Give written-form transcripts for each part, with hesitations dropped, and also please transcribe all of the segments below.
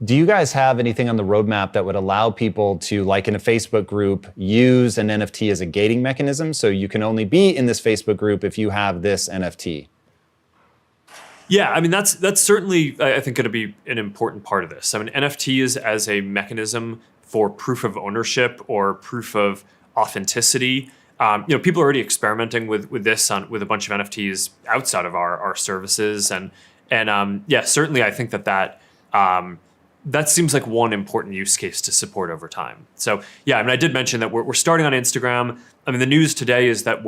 Do you guys have anything on the roadmap that would allow people to, like in a Facebook group, use an NFT as a gating mechanism? So you can only be in this Facebook group if you have this NFT. Yeah, I mean, that's certainly, I think, going to be an important part of this. I mean, NFTs as a mechanism for proof of ownership or proof of authenticity. People are already experimenting with this with a bunch of NFTs outside of our services, and yeah, certainly I think that seems like one important use case to support over time. So yeah, I mean, I did mention that we're starting on Instagram. I mean, the news today is that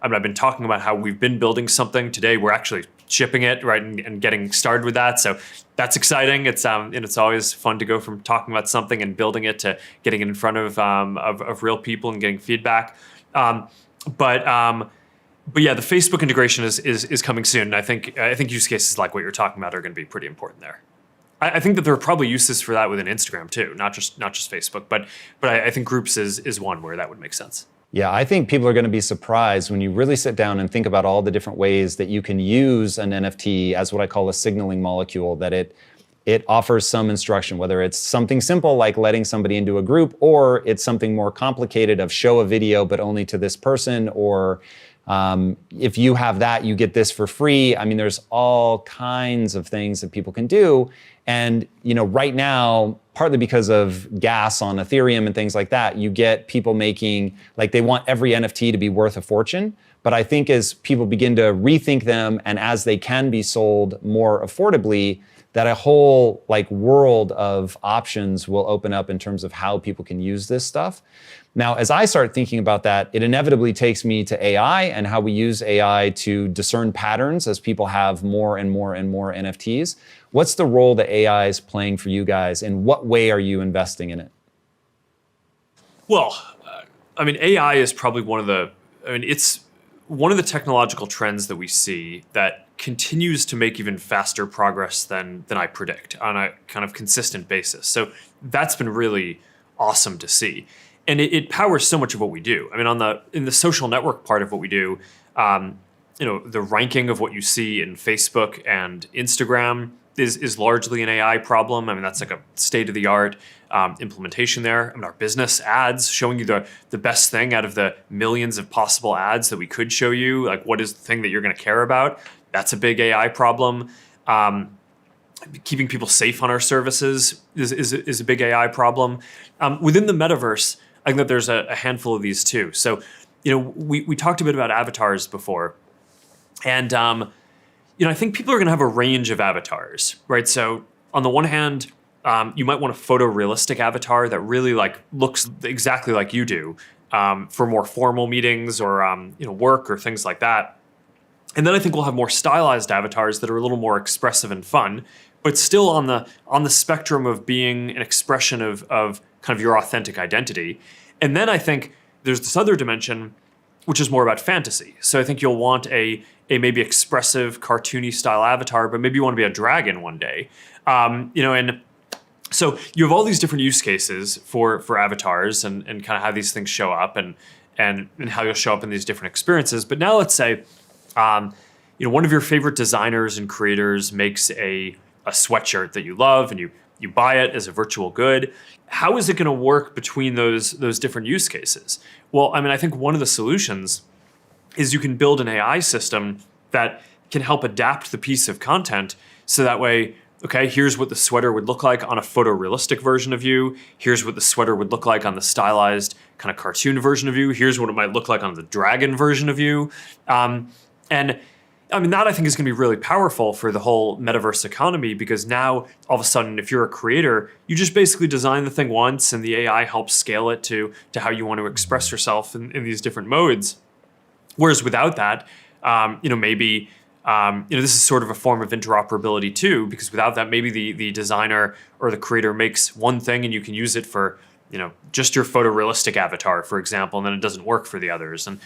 I've been talking about how we've been building something. Today, we're actually shipping it, right, and getting started with that. So that's exciting. It's always fun to go from talking about something and building it to getting it in front of real people and getting feedback. But yeah, the Facebook integration is coming soon. And I think use cases like what you're talking about are going to be pretty important there. I think that there are probably uses for that within Instagram too, not just Facebook, but I think groups is one where that would make sense. Yeah, I think people are going to be surprised when you really sit down and think about all the different ways that you can use an NFT as what I call a signaling molecule, that it offers some instruction, whether it's something simple like letting somebody into a group, or it's something more complicated of show a video but only to this person, or if you have that, you get this for free. I mean, there's all kinds of things that people can do. And right now, partly because of gas on Ethereum and things like that, you get people making, like, they want every NFT to be worth a fortune. But I think as people begin to rethink them and as they can be sold more affordably, that a whole world of options will open up in terms of how people can use this stuff. Now, as I start thinking about that, it inevitably takes me to AI and how we use AI to discern patterns as people have more and more and more NFTs. What's the role that AI is playing for you guys? In what way are you investing in it? Well, I mean, AI is probably it's one of the technological trends that we see that continues to make even faster progress than I predict on a kind of consistent basis. So that's been really awesome to see. And it powers so much of what we do. I mean, in the social network part of what we do, the ranking of what you see in Facebook and Instagram is largely an AI problem. I mean, that's like a state-of-the-art implementation there. I mean, our business ads showing you the best thing out of the millions of possible ads that we could show you, like what is the thing that you're going to care about. That's a big AI problem. Keeping people safe on our services is a big AI problem. Within the metaverse, I think that there's a handful of these too. So, we talked a bit about avatars before, and I think people are going to have a range of avatars, right? So on the one hand, you might want a photorealistic avatar that really looks exactly like you do for more formal meetings or work or things like that. And then I think we'll have more stylized avatars that are a little more expressive and fun, but still on the spectrum of being an expression of kind of your authentic identity. And then I think there's this other dimension, which is more about fantasy. So I think you'll want a maybe expressive, cartoony style avatar, but maybe you want to be a dragon one day. And so you have all these different use cases for avatars and kind of how these things show up and how you'll show up in these different experiences. But now let's say, one of your favorite designers and creators makes a sweatshirt that you love and you buy it as a virtual good. How is it going to work between those different use cases? Well, I mean, I think one of the solutions is you can build an AI system that can help adapt the piece of content so that way, okay, here's what the sweater would look like on a photorealistic version of you. Here's what the sweater would look like on the stylized kind of cartoon version of you. Here's what it might look like on the dragon version of you. And I mean, that I think is going to be really powerful for the whole metaverse economy, because now all of a sudden, if you're a creator, you just basically design the thing once and the AI helps scale it to how you want to express yourself in these different modes. Whereas without that, maybe this is sort of a form of interoperability too, because without that, maybe the designer or the creator makes one thing and you can use it for, just your photorealistic avatar, for example, and then it doesn't work for the others. And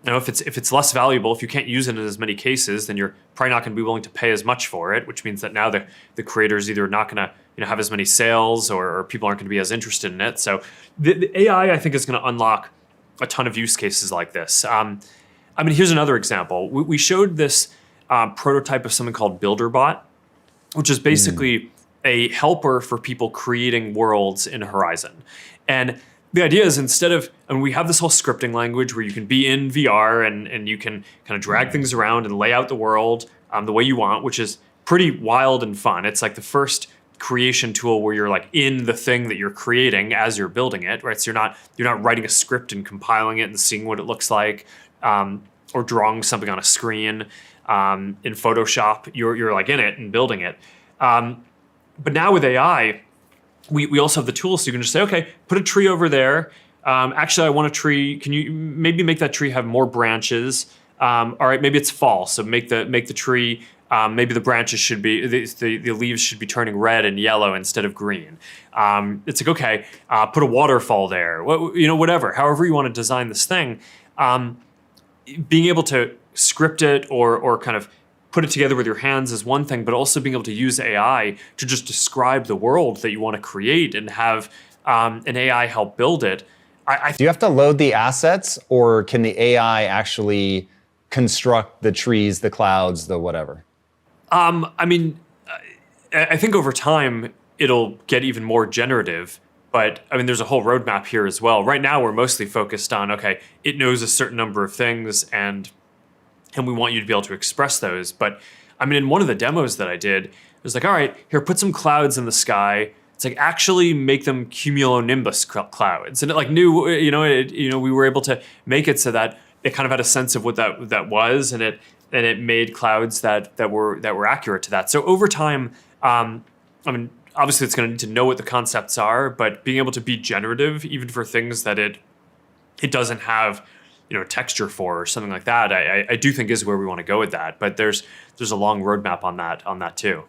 if it's less valuable, if you can't use it in as many cases, then you're probably not going to be willing to pay as much for it, which means that now the creator is either not going to have as many sales or people aren't going to be as interested in it. So the AI, I think, is going to unlock a ton of use cases like this. Here's another example. We showed this prototype of something called BuilderBot, which is basically a helper for people creating worlds in Horizon. And the idea is instead of, and we have this whole scripting language where you can be in VR and you can kind of drag things around and lay out the world the way you want, which is pretty wild and fun. It's like the first creation tool where you're like in the thing that you're creating as you're building it, right? So you're not writing a script and compiling it and seeing what it looks like, or drawing something on a screen in Photoshop. You're like in it and building it. But now with AI, we also have the tools, so you can just say, okay, put a tree over there. Actually, I want a tree. Can you maybe make that tree have more branches? All right, maybe it's fall, so make the tree. Maybe the branches should be the leaves should be turning red and yellow instead of green. It's like, okay, put a waterfall there. Whatever. However you want to design this thing, being able to script it or kind of put it together with your hands is one thing, but also being able to use AI to just describe the world that you want to create and have an AI help build it. Do you have to load the assets, or can the AI actually construct the trees, the clouds, the whatever? I think over time it'll get even more generative, but there's a whole roadmap here as well. Right now we're mostly focused on, okay, it knows a certain number of things and we want you to be able to express those. But in one of the demos that I did, it was like, all right, here, put some clouds in the sky. It's like, actually make them cumulonimbus clouds. And it like knew, we were able to make it so that it kind of had a sense of what that was, and it made clouds that were accurate to that. So over time, obviously it's going to need to know what the concepts are, but being able to be generative, even for things that it doesn't have, texture for or something like that, I do think is where we want to go with that. But there's a long roadmap on that too.